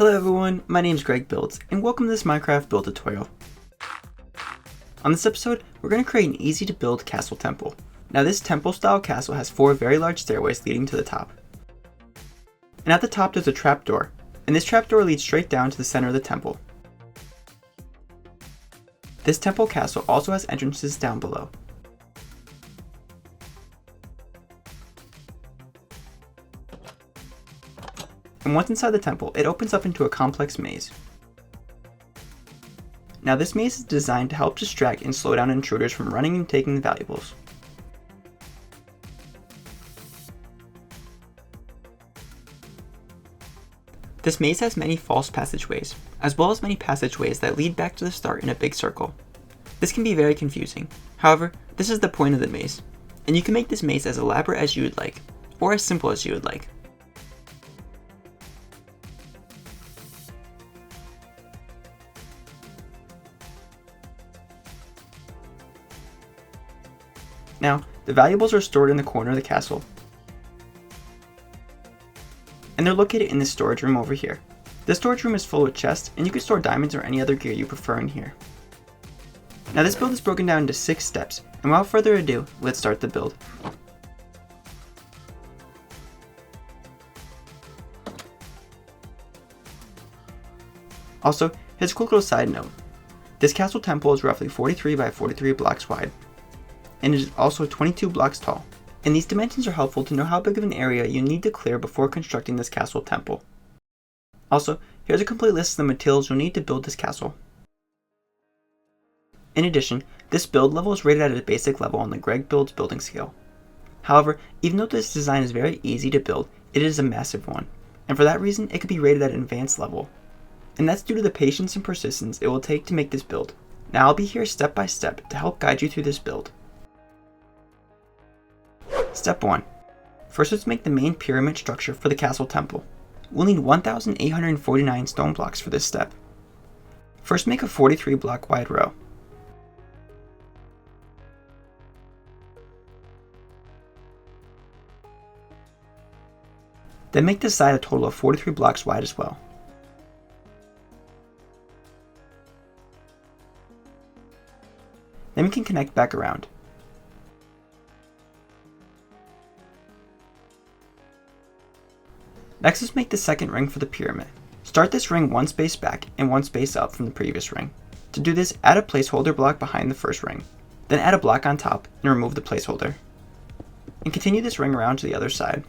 Hello everyone, my name is Greg Builds, and welcome to this Minecraft build tutorial. On this episode, we're going to create an easy to build castle temple. Now this temple style castle has 4 very large stairways leading to the top. And at the top there's a trapdoor, and this trapdoor leads straight down to the center of the temple. This temple castle also has entrances down below. And once inside the temple, it opens up into a complex maze. Now this maze is designed to help distract and slow down intruders from running and taking the valuables. This maze has many false passageways, as well as many passageways that lead back to the start in a big circle. This can be very confusing. However, this is the point of the maze, and you can make this maze as elaborate as you would like, or as simple as you would like. Now, the valuables are stored in the corner of the castle, and they're located in this storage room over here. This storage room is full of chests, and you can store diamonds or any other gear you prefer in here. Now this build is broken down into 6 steps, and without further ado, let's start the build. Also, here's a quick little side note. This castle temple is roughly 43 by 43 blocks wide, and it is also 22 blocks tall. And these dimensions are helpful to know how big of an area you need to clear before constructing this castle temple. Also, here's a complete list of the materials you'll need to build this castle. In addition, this build level is rated at a basic level on the Greg Builds building scale. However, even though this design is very easy to build, it is a massive one, and for that reason it could be rated at an advanced level. And that's due to the patience and persistence it will take to make this build. Now I'll be here step by step to help guide you through this build. Step 1. First, let's make the main pyramid structure for the castle temple. We'll need 1,849 stone blocks for this step. First, make a 43 block wide row. Then make this side a total of 43 blocks wide as well. Then we can connect back around. Next, let's make the second ring for the pyramid. Start this ring 1 space back and 1 space up from the previous ring. To do this, add a placeholder block behind the first ring. Then add a block on top and remove the placeholder. And continue this ring around to the other side.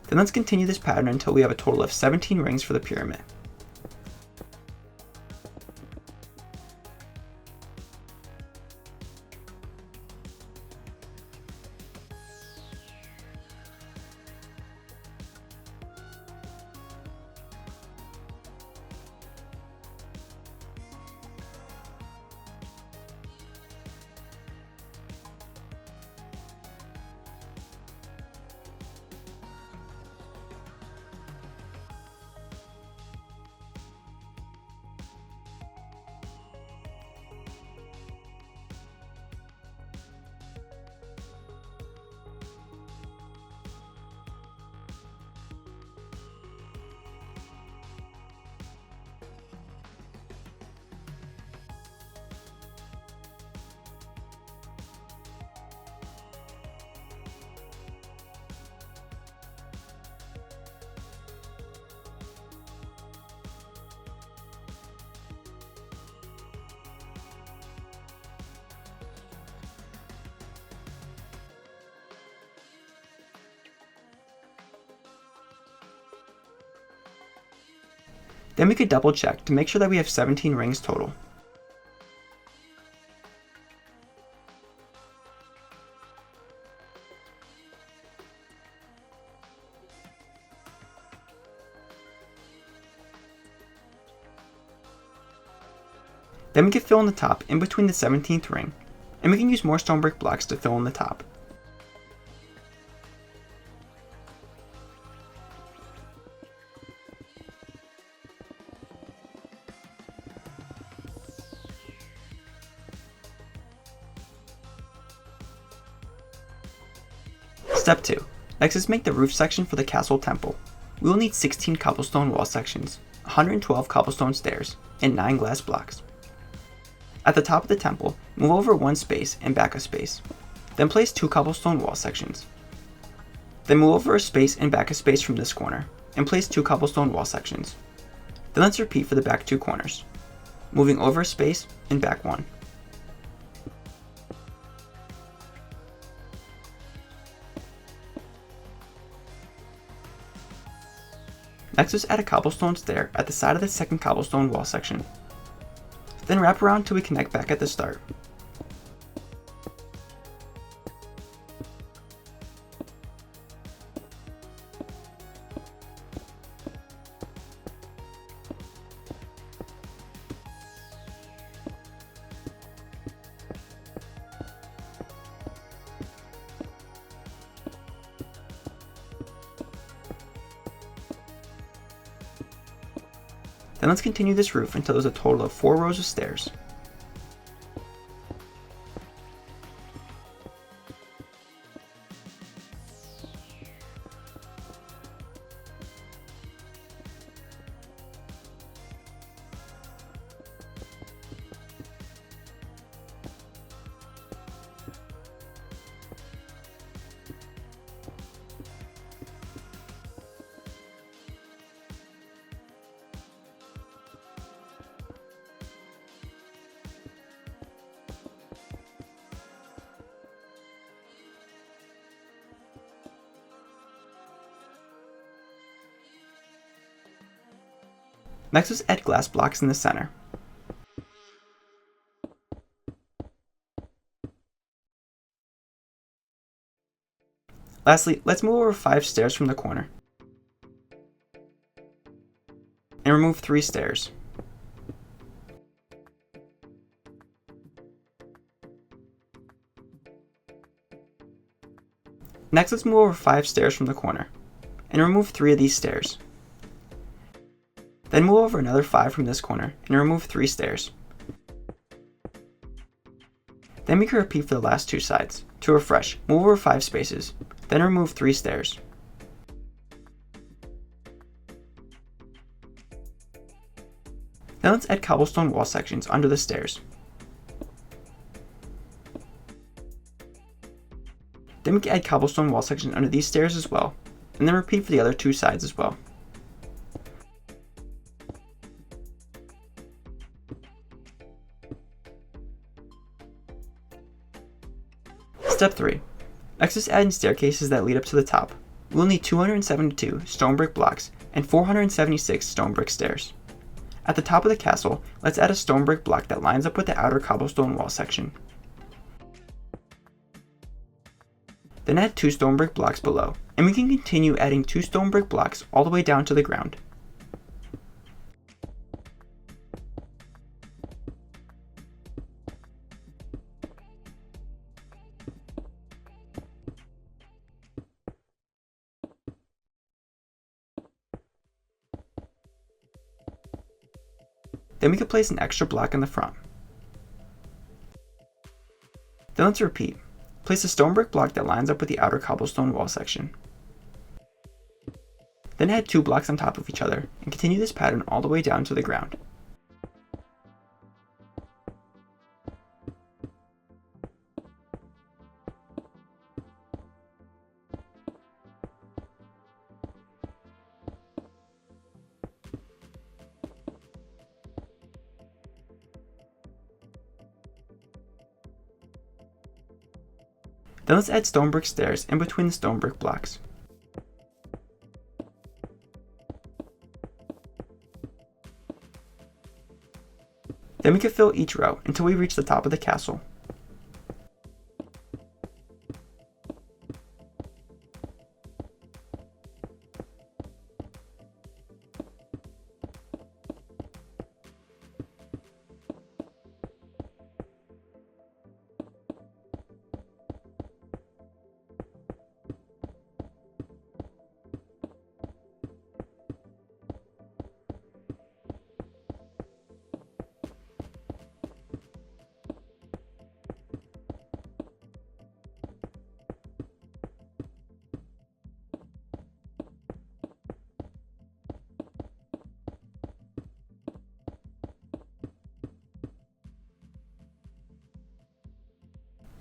Then let's continue this pattern until we have a total of 17 rings for the pyramid. Then we could double check to make sure that we have 17 rings total. Then we can fill in the top in between the 17th ring, and we can use more stone brick blocks to fill in the top. Step 2. Next is make the roof section for the castle temple. We will need 16 cobblestone wall sections, 112 cobblestone stairs, and 9 glass blocks. At the top of the temple, move over one space and back a space. Then place 2 cobblestone wall sections. Then move over a space and back a space from this corner, and place 2 cobblestone wall sections. Then let's repeat for the back 2 corners, moving over a space and back 1. Next is add a cobblestone stair at the side of the second cobblestone wall section. Then wrap around till we connect back at the start. Then let's continue this roof until there's a total of 4 rows of stairs. Next is add glass blocks in the center. Lastly, let's move over 5 stairs from the corner. And remove 3 stairs. Next, let's move over 5 stairs from the corner. And remove 3 of these stairs. Then move over another 5 from this corner and remove 3 stairs. Then we can repeat for the last 2 sides. To refresh, move over 5 spaces, then remove 3 stairs. Then let's add cobblestone wall sections under the stairs. Then we can add cobblestone wall sections under these stairs as well, and then repeat for the other 2 sides as well. Step 3. Next is adding staircases that lead up to the top. We'll need 272 stone brick blocks and 476 stone brick stairs. At the top of the castle, let's add a stone brick block that lines up with the outer cobblestone wall section. Then add 2 stone brick blocks below, and we can continue adding 2 stone brick blocks all the way down to the ground. Then we can place an extra block in the front. Then let's repeat. Place a stone brick block that lines up with the outer cobblestone wall section. Then add 2 blocks on top of each other, and continue this pattern all the way down to the ground. Then let's add stone brick stairs in between the stone brick blocks. Then we can fill each row until we reach the top of the castle.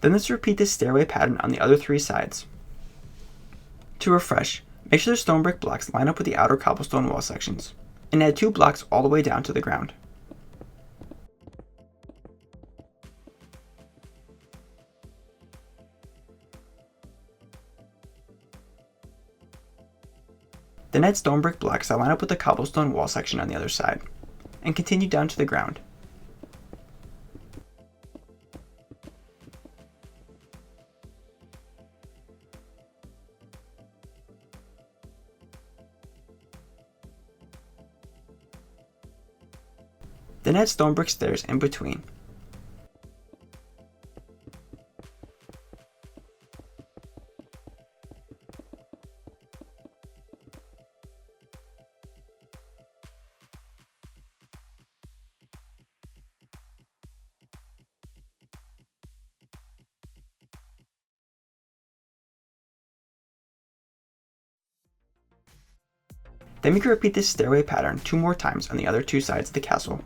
Then let's repeat this stairway pattern on the other 3 sides. To refresh, make sure the stone brick blocks line up with the outer cobblestone wall sections, and add 2 blocks all the way down to the ground. Then add stone brick blocks that line up with the cobblestone wall section on the other side, and continue down to the ground. Then add stone brick stairs in between. Then we can repeat this stairway pattern 2 more times on the other 2 sides of the castle.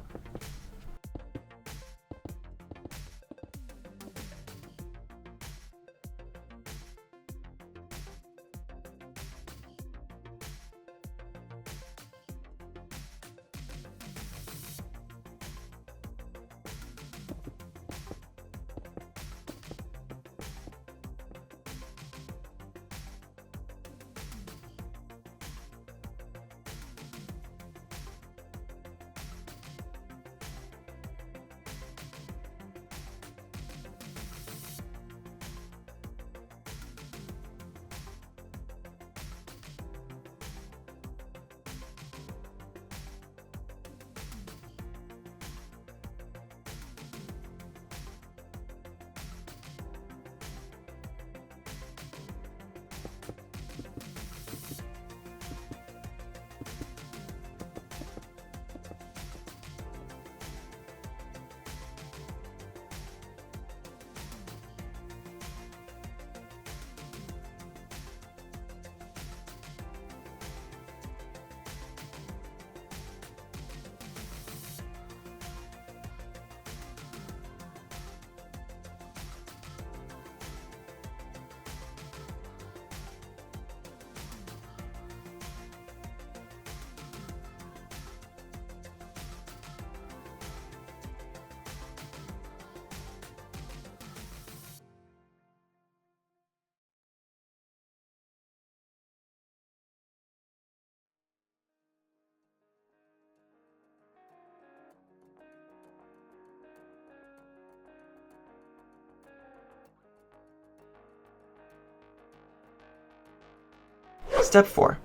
Step 4.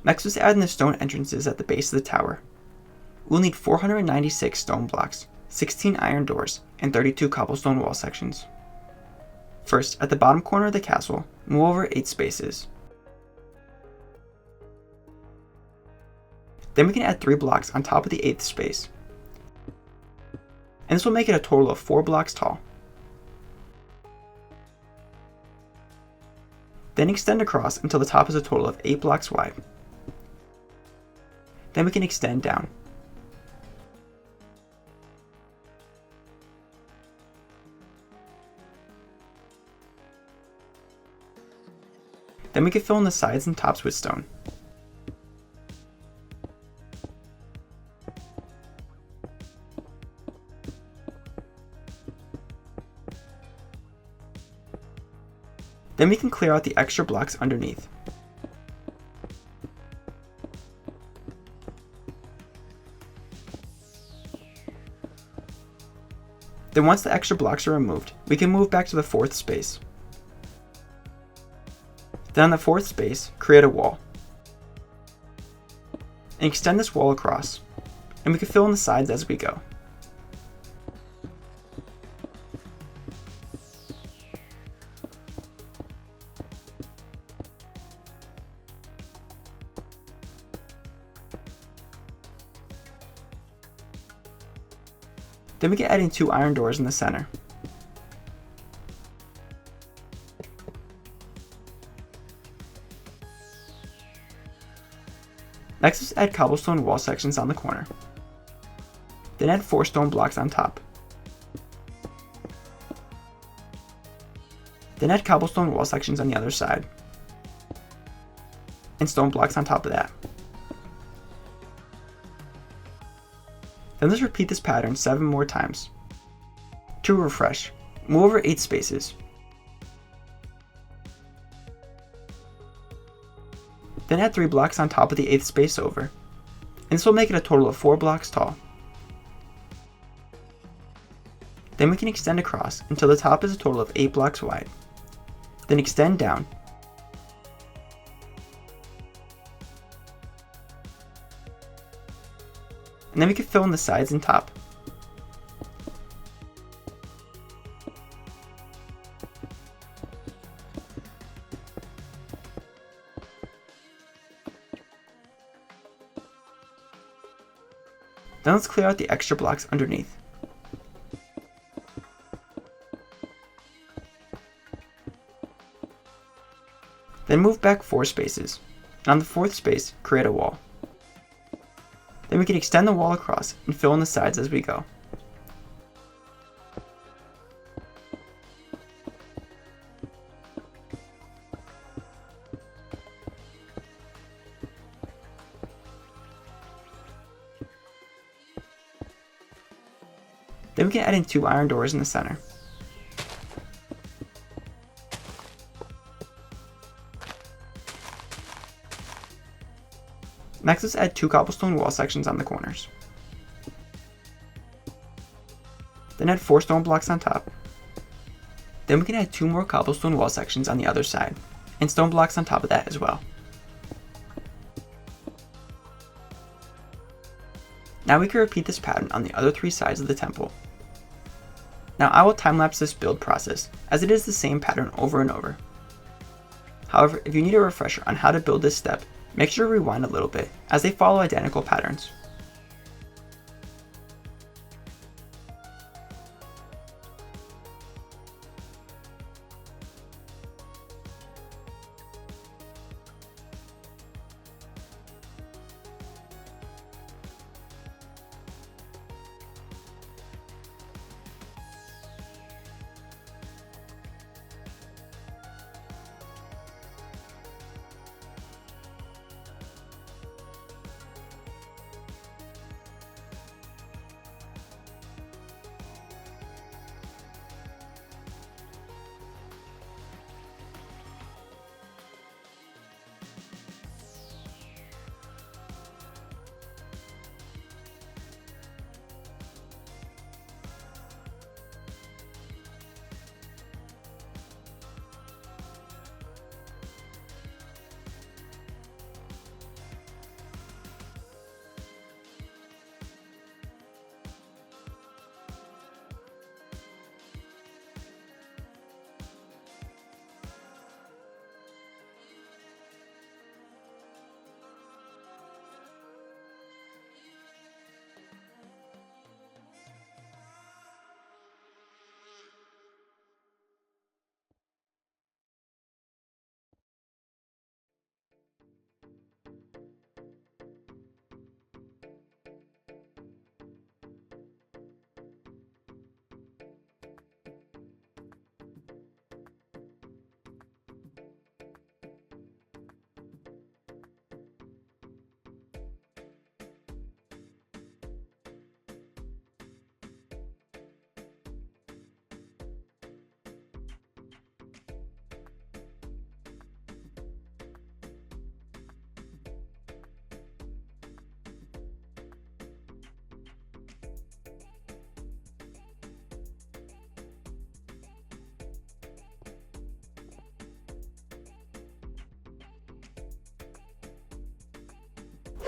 Next is adding the stone entrances at the base of the tower. We'll need 496 stone blocks, 16 iron doors, and 32 cobblestone wall sections. First, at the bottom corner of the castle, move over 8 spaces. Then we can add 3 blocks on top of the 8th space. And this will make it a total of 4 blocks tall. Then extend across until the top is a total of 8 blocks wide. Then we can extend down. Then we can fill in the sides and tops with stone. Then we can clear out the extra blocks underneath. Then once the extra blocks are removed, we can move back to the 4th space. Then on the 4th space, create a wall. And extend this wall across, and we can fill in the sides as we go. Then we can add in 2 iron doors in the center. Next is add cobblestone wall sections on the corner. Then add 4 stone blocks on top. Then add cobblestone wall sections on the other side, and stone blocks on top of that. Then let's repeat this pattern 7 more times. To refresh, move over 8 spaces. Then add 3 blocks on top of the 8th space over, and this will make it a total of 4 blocks tall. Then we can extend across until the top is a total of 8 blocks wide. Then extend down. And then we can fill in the sides and top. Then let's clear out the extra blocks underneath. Then move back 4 spaces, and on the 4th space, create a wall. Then we can extend the wall across and fill in the sides as we go. Then we can add in 2 iron doors in the center. Next, let's add 2 cobblestone wall sections on the corners. Then add 4 stone blocks on top. Then we can add 2 more cobblestone wall sections on the other side, and stone blocks on top of that as well. Now we can repeat this pattern on the other 3 sides of the temple. Now I will time-lapse this build process, as it is the same pattern over and over. However, if you need a refresher on how to build this step, make sure to rewind a little bit, as they follow identical patterns.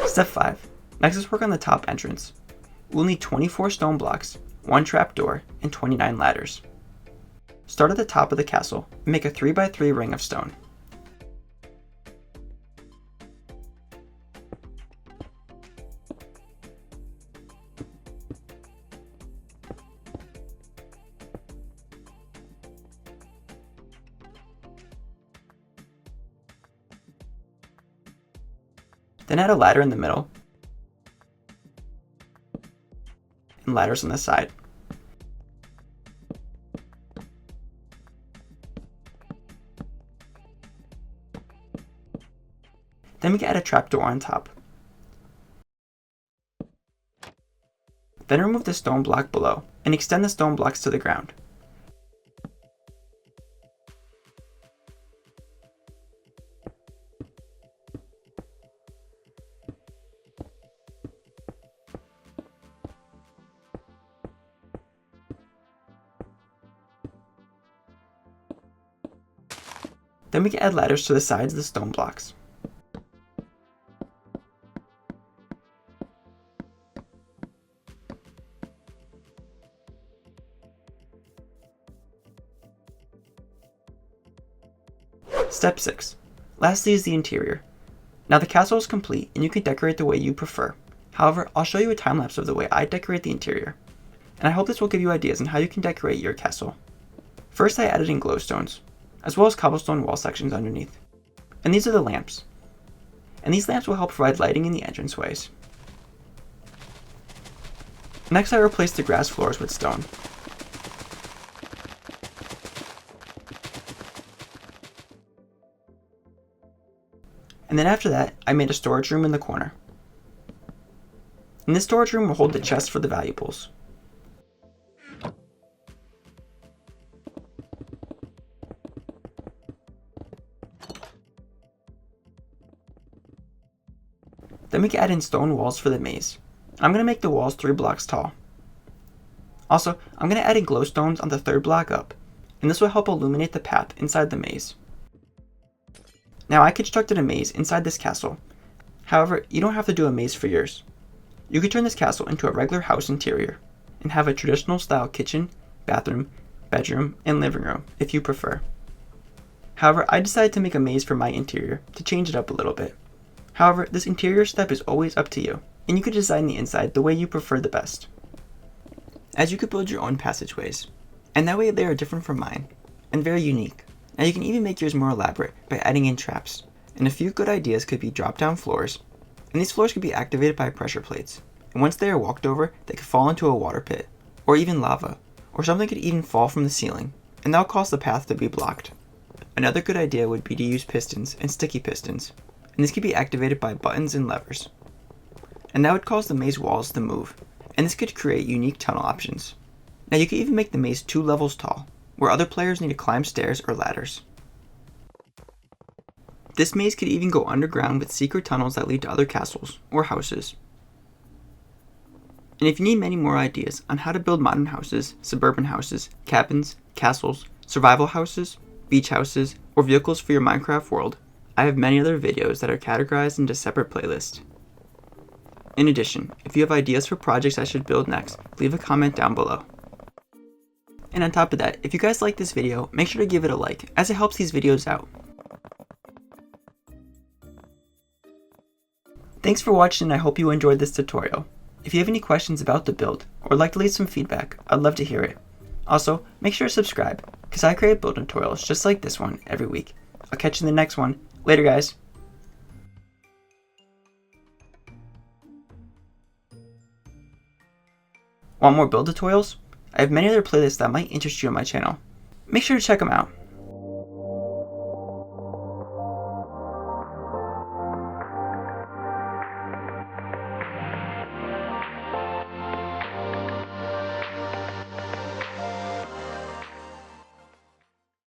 Step 5. Next, let's work on the top entrance. We'll need 24 stone blocks, 1 trapdoor, and 29 ladders. Start at the top of the castle and make a 3x3 ring of stone. Then add a ladder in the middle, and ladders on the side. Then we can add a trapdoor on top. Then remove the stone block below and extend the stone blocks to the ground. Then we can add ladders to the sides of the stone blocks. Step 6. Lastly is the interior. Now the castle is complete and you can decorate the way you prefer. However, I'll show you a time lapse of the way I decorate the interior. And I hope this will give you ideas on how you can decorate your castle. First I added in glowstones, as well as cobblestone wall sections underneath. And these are the lamps. And these lamps will help provide lighting in the entranceways. Next I replaced the grass floors with stone. And then after that, I made a storage room in the corner. And this storage room will hold the chest for the valuables. Then we can add in stone walls for the maze. I'm going to make the walls 3 blocks tall. Also, I'm going to add in glowstones on the 3rd block up, and this will help illuminate the path inside the maze. Now I constructed a maze inside this castle. However, you don't have to do a maze for yours. You could turn this castle into a regular house interior, and have a traditional style kitchen, bathroom, bedroom, and living room if you prefer. However, I decided to make a maze for my interior to change it up a little bit. However, this interior step is always up to you, and you could design the inside the way you prefer the best. As you could build your own passageways, and that way they are different from mine, and very unique. Now you can even make yours more elaborate by adding in traps, and a few good ideas could be drop-down floors, and these floors could be activated by pressure plates, and once they are walked over, they could fall into a water pit, or even lava, or something could even fall from the ceiling, and that will cause the path to be blocked. Another good idea would be to use pistons and sticky pistons, and these could be activated by buttons and levers. And that would cause the maze walls to move, and this could create unique tunnel options. Now you could even make the maze 2 levels tall, where other players need to climb stairs or ladders. This maze could even go underground with secret tunnels that lead to other castles or houses. And if you need many more ideas on how to build modern houses, suburban houses, cabins, castles, survival houses, beach houses, or vehicles for your Minecraft world, I have many other videos that are categorized into separate playlists. In addition, if you have ideas for projects I should build next, leave a comment down below. And on top of that, if you guys like this video, make sure to give it a like, as it helps these videos out. Thanks for watching, and I hope you enjoyed this tutorial. If you have any questions about the build, or would like to leave some feedback, I'd love to hear it. Also, make sure to subscribe, because I create build tutorials just like this one every week. I'll catch you in the next one. Later, guys. Want more build tutorials? I have many other playlists that might interest you on my channel. Make sure to check them out.